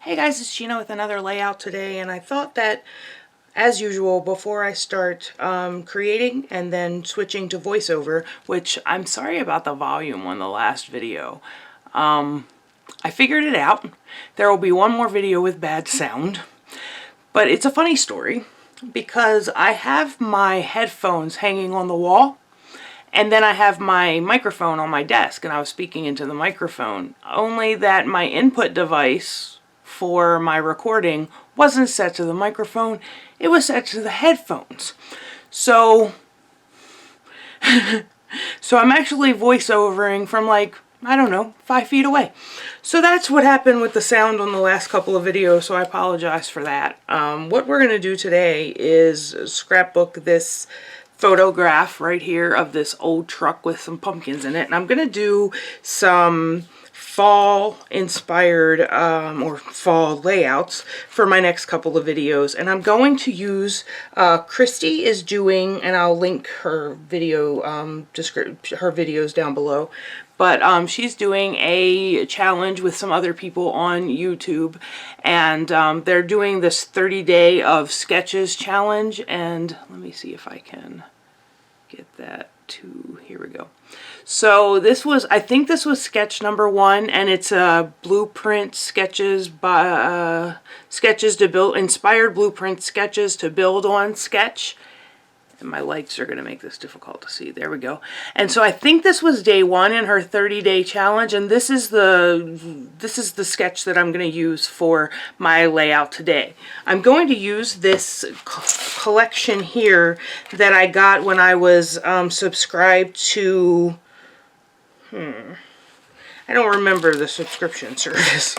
Hey guys, it's Gina with another layout today, and I thought that, as usual, before I start creating and then switching to voiceover, which I'm sorry about the volume on the last video. I figured it out. There will be one more video with bad sound, but it's a funny story because I have my headphones hanging on the wall. And then I have my microphone on my desk, and I was speaking into the microphone. Only that my input device for my recording wasn't set to the microphone, it was set to the headphones. So I'm actually voiceovering from like, I don't know, 5 feet away. So that's what happened with the sound on the last couple of videos, so I apologize for that. What we're going to do today is scrapbook this photograph right here of this old truck with some pumpkins in it, and I'm going to do some fall inspired or fall layouts for my next couple of videos. And I'm going to use Christy is doing, and I'll link her video her videos down below, but she's doing a challenge with some other people on YouTube, and they're doing this 30-day of sketches challenge. And let me see if I can get that to, here we go. So this was, I think this was sketch number 1, and it's a blueprint sketches by sketches to build, inspired blueprint sketches to build on sketch. And my lights are going to make this difficult to see. There we go. And so I think this was day 1 in her 30-day challenge, and this is the sketch that I'm going to use for my layout today. I'm going to use this collection here that I got when I was subscribed to, I don't remember the subscription service.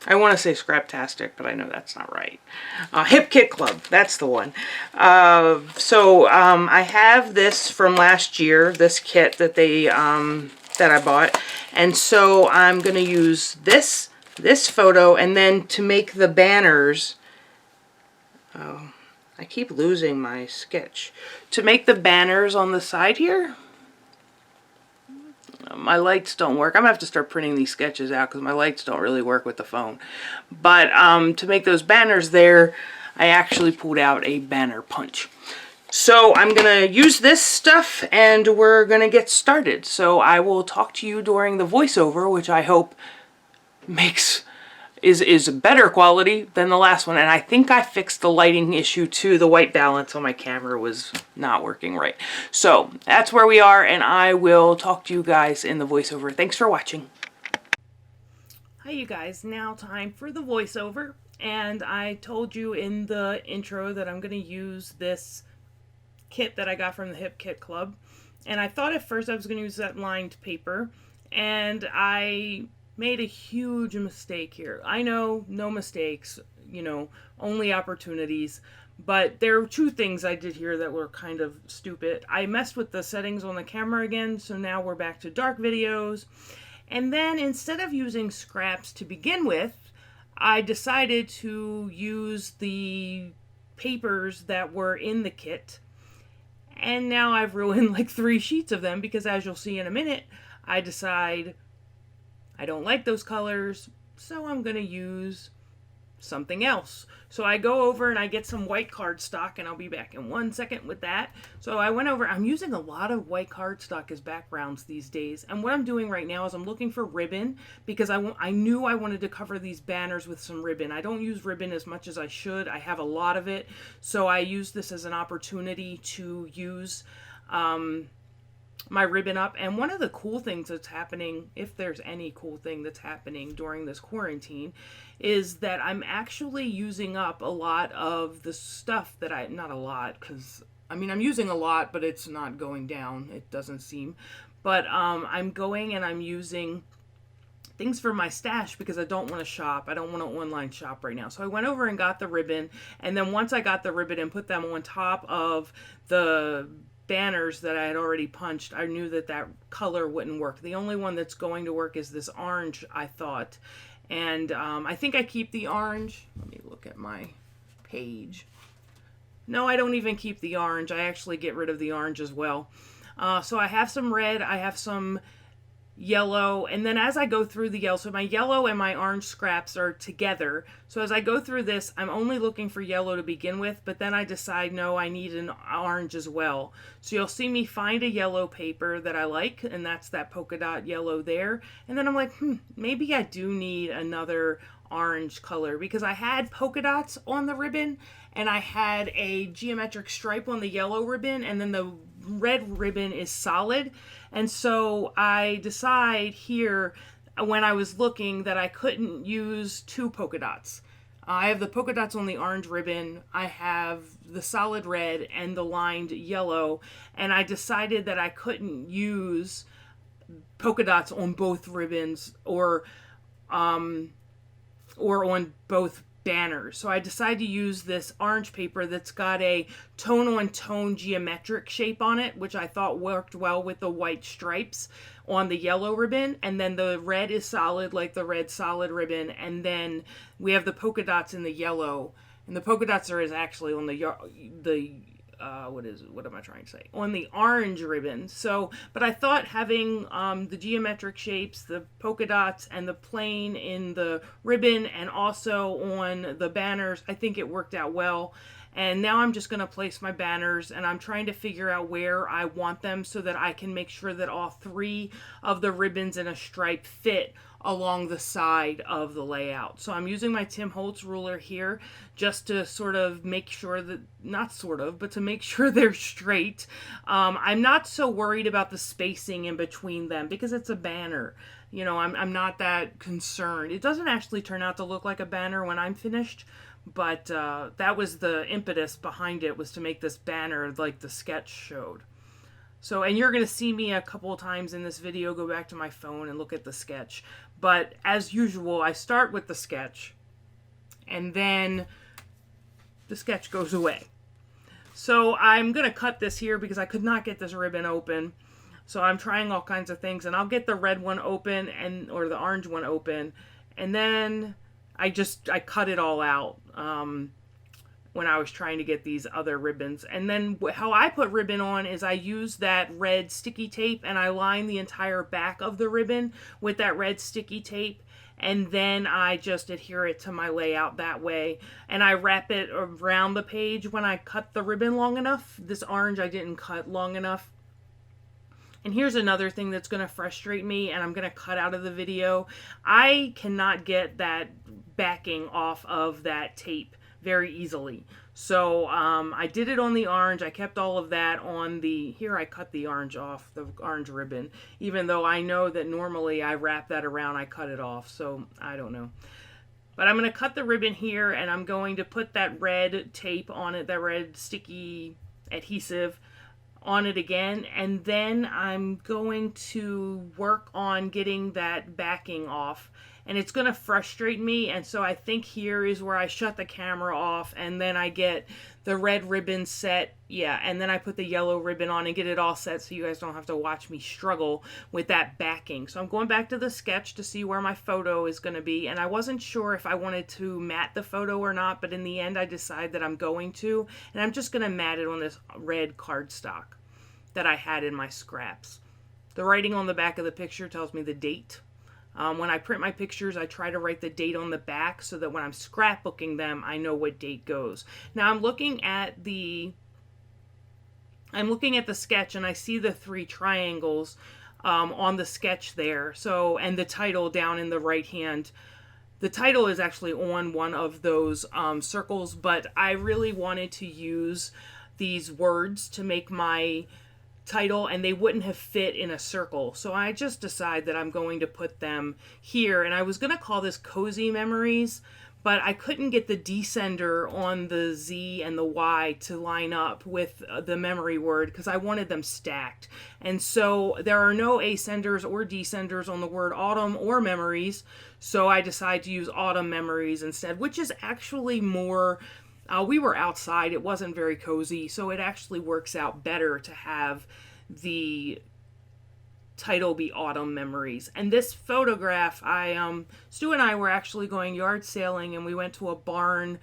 I want to say Scraptastic, but I know that's not right. Hip Kit Club, that's the one. I have this from last year, this kit that they that I bought, and so I'm going to use this photo, and then to make the banners. Oh, I keep losing my sketch. To make the banners on the side here. My lights don't work. I'm going to have to start printing these sketches out because my lights don't really work with the phone. But to make those banners there, I actually pulled out a banner punch. So I'm going to use this stuff and we're going to get started. So I will talk to you during the voiceover, which I hope is better quality than the last one. And I think I fixed the lighting issue too. The white balance on my camera was not working right. So that's where we are, and I will talk to you guys in the voiceover. Thanks for watching. Hi you guys, now time for the voiceover. And I told you in the intro that I'm going to use this kit that I got from the Hip Kit Club. And I thought at first I was going to use that lined paper, and I made a huge mistake here. I know, no mistakes, you know, only opportunities. But there are 2 things I did here that were kind of stupid. I messed with the settings on the camera again, so now we're back to dark videos. And then instead of using scraps to begin with, I decided to use the papers that were in the kit. And now I've ruined like 3 sheets of them because, as you'll see in a minute, I decide I don't like those colors, so I'm going to use something else. So I go over and I get some white cardstock, and I'll be back in 1 second with that. So I went over, I'm using a lot of white cardstock as backgrounds these days. And what I'm doing right now is I'm looking for ribbon because I knew I wanted to cover these banners with some ribbon. I don't use ribbon as much as I should. I have a lot of it. So I use this as an opportunity to use my ribbon up. And one of the cool things that's happening, if there's any cool thing that's happening during this quarantine, is that I'm actually using up a lot of the stuff that not a lot, because I mean I'm using a lot, but it's not going down, it doesn't seem. But I'm going and I'm using things for my stash because I don't want to shop. I don't want to online shop right now. So I went over and got the ribbon, and then once I got the ribbon and put them on top of the banners that I had already punched, I knew that that color wouldn't work. The only one that's going to work is this orange, I thought. And I think I keep the orange. Let me look at my page. No, I don't even keep the orange. I actually get rid of the orange as well. So I have some red. I have some yellow, and then as I go through the yellow, so my yellow and my orange scraps are together, so as I go through this, I'm only looking for yellow to begin with, but then I decide, no, I need an orange as well. So you'll see me find a yellow paper that I like, and that's that polka dot yellow there, and then I'm like, maybe I do need another orange color, because I had polka dots on the ribbon, and I had a geometric stripe on the yellow ribbon, and then the red ribbon is solid. And so I decide here when I was looking that I couldn't use two polka dots. I have the polka dots on the orange ribbon, I have the solid red and the lined yellow, and I decided that I couldn't use polka dots on both ribbons or on both banners. So I decided to use this orange paper that's got a tone-on-tone geometric shape on it, which I thought worked well with the white stripes on the yellow ribbon, and then the red is solid like the red solid ribbon, and then we have the polka dots in the yellow, and the polka dots are actually on what am I trying to say? On the orange ribbon. So, but I thought having the geometric shapes, the polka dots, and the plain in the ribbon, and also on the banners, I think it worked out well. And now I'm just going to place my banners, and I'm trying to figure out where I want them so that I can make sure that all three of the ribbons in a stripe fit along the side of the layout. So I'm using my Tim Holtz ruler here just to sort of make sure that, not sort of, but to make sure they're straight. I'm not so worried about the spacing in between them because it's a banner. You know, I'm not that concerned. It doesn't actually turn out to look like a banner when I'm finished, but that was the impetus behind it, was to make this banner like the sketch showed. So, and you're going to see me a couple of times in this video go back to my phone and look at the sketch. But as usual, I start with the sketch, and then the sketch goes away. So I'm going to cut this here because I could not get this ribbon open. So I'm trying all kinds of things, and I'll get the red one open or the orange one open, and then I cut it all out when I was trying to get these other ribbons. And then how I put ribbon on is I use that red sticky tape, and I line the entire back of the ribbon with that red sticky tape, and then I just adhere it to my layout that way. And I wrap it around the page when I cut the ribbon long enough. This orange I didn't cut long enough. And here's another thing that's going to frustrate me, and I'm going to cut out of the video. I cannot get that backing off of that tape very easily. So I did it on the orange. I kept all of that on the, here I cut the orange off, the orange ribbon, even though I know that normally I wrap that around, I cut it off. So I don't know. But I'm going to cut the ribbon here, and I'm going to put that red tape on it, that red sticky adhesive on it again, and then I'm going to work on getting that backing off, and it's going to frustrate me. And so I think here is where I shut the camera off, and then I get the red ribbon set, and then I put the yellow ribbon on and get it all set so you guys don't have to watch me struggle with that backing. So I'm going back to the sketch to see where my photo is going to be, and I wasn't sure if I wanted to matte the photo or not, but in the end I decided that I'm going to, and I'm just going to matte it on this red cardstock that I had in my scraps. The writing on the back of the picture tells me the date. When I print my pictures, I try to write the date on the back so that when I'm scrapbooking them, I know what date goes. Now I'm looking at the sketch, and I see the three triangles on the sketch there. So, and the title down in the right hand. The title is actually on one of those circles, but I really wanted to use these words to make my title, and they wouldn't have fit in a circle. So I just decided that I'm going to put them here, and I was going to call this Cozy Memories, but I couldn't get the descender on the Z and the Y to line up with the memory word because I wanted them stacked. And so there are no ascenders or descenders on the word autumn or memories, so I decided to use autumn memories instead, which is actually more, we were outside, it wasn't very cozy, so it actually works out better to have the title be Autumn Memories. And this photograph, Stu and I were actually going yard sailing, and we went to a barn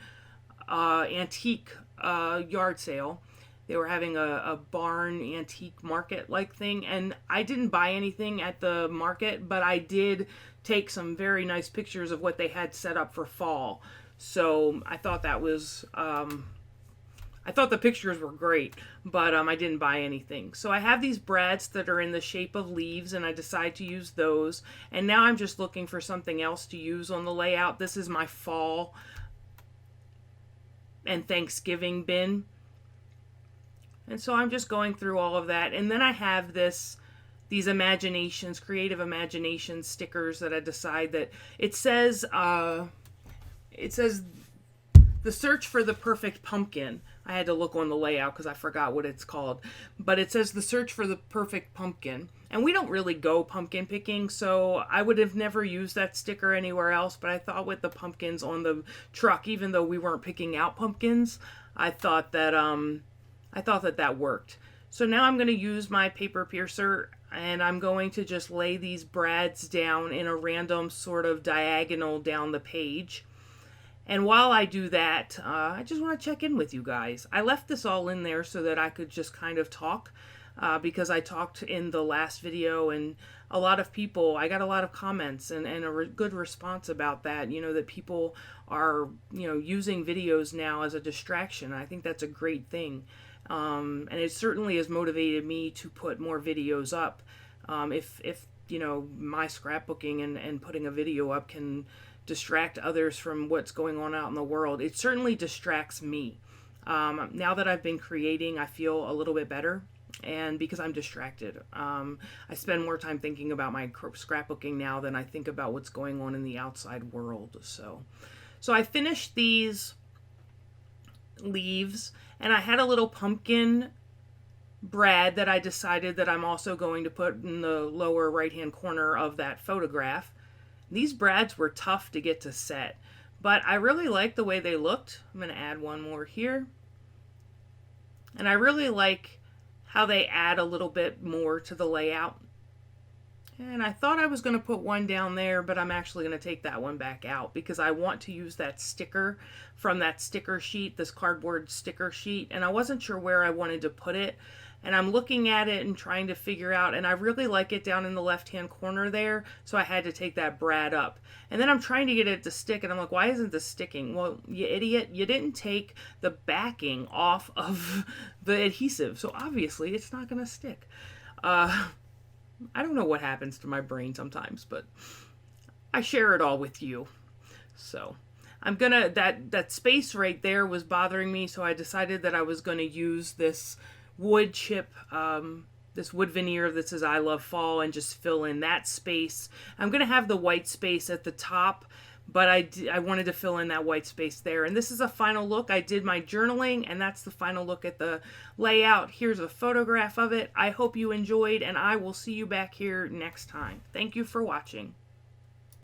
antique yard sale, They were having a barn antique market like thing, and I didn't buy anything at the market, but I did take some very nice pictures of what they had set up for fall. So I thought that was, I thought the pictures were great, but I didn't buy anything. So I have these brads that are in the shape of leaves, and I decide to use those. And now I'm just looking for something else to use on the layout. This is my fall and Thanksgiving bin. And so I'm just going through all of that. And then I have these imaginations, creative imagination stickers that I decide that it says the search for the perfect pumpkin. I had to look on the layout because I forgot what it's called. But it says the search for the perfect pumpkin. And we don't really go pumpkin picking, so I would have never used that sticker anywhere else. But I thought with the pumpkins on the truck, even though we weren't picking out pumpkins, I thought that that worked. So now I'm going to use my paper piercer, and I'm going to just lay these brads down in a random sort of diagonal down the page. And while I do that, I just want to check in with you guys. I left this all in there so that I could just kind of talk, because I talked in the last video, and a lot of people, I got a lot of comments and a good response about that, that people are, using videos now as a distraction. I think that's a great thing. And it certainly has motivated me to put more videos up. If my scrapbooking and putting a video up can distract others from what's going on out in the world, it certainly distracts me. Now that I've been creating, I feel a little bit better, and because I'm distracted. I spend more time thinking about my scrapbooking now than I think about what's going on in the outside world. So I finished these leaves, and I had a little pumpkin brad that I decided that I'm also going to put in the lower right hand corner of that photograph. These brads were tough to get to set, but I really like the way they looked. I'm going to add one more here, and I really like how they add a little bit more to the layout. And I thought I was going to put one down there, but I'm actually going to take that one back out because I want to use that sticker from that sticker sheet, this cardboard sticker sheet, and I wasn't sure where I wanted to put it. And I'm looking at it and trying to figure out, and I really like it down in the left-hand corner there, so I had to take that brad up. And then I'm trying to get it to stick, and I'm like, why isn't this sticking? Well, you idiot, you didn't take the backing off of the adhesive, so obviously it's not going to stick. I don't know what happens to my brain sometimes, but I share it all with you. So I'm gonna, that space right there was bothering me, so I decided that I was going to use this wood chip, this wood veneer that says I love fall, and just fill in that space. I'm going to have the white space at the top, but I wanted to fill in that white space there. And this is a final look. I did my journaling, and that's the final look at the layout. Here's a photograph of it. I hope you enjoyed, and I will see you back here next time. Thank you for watching.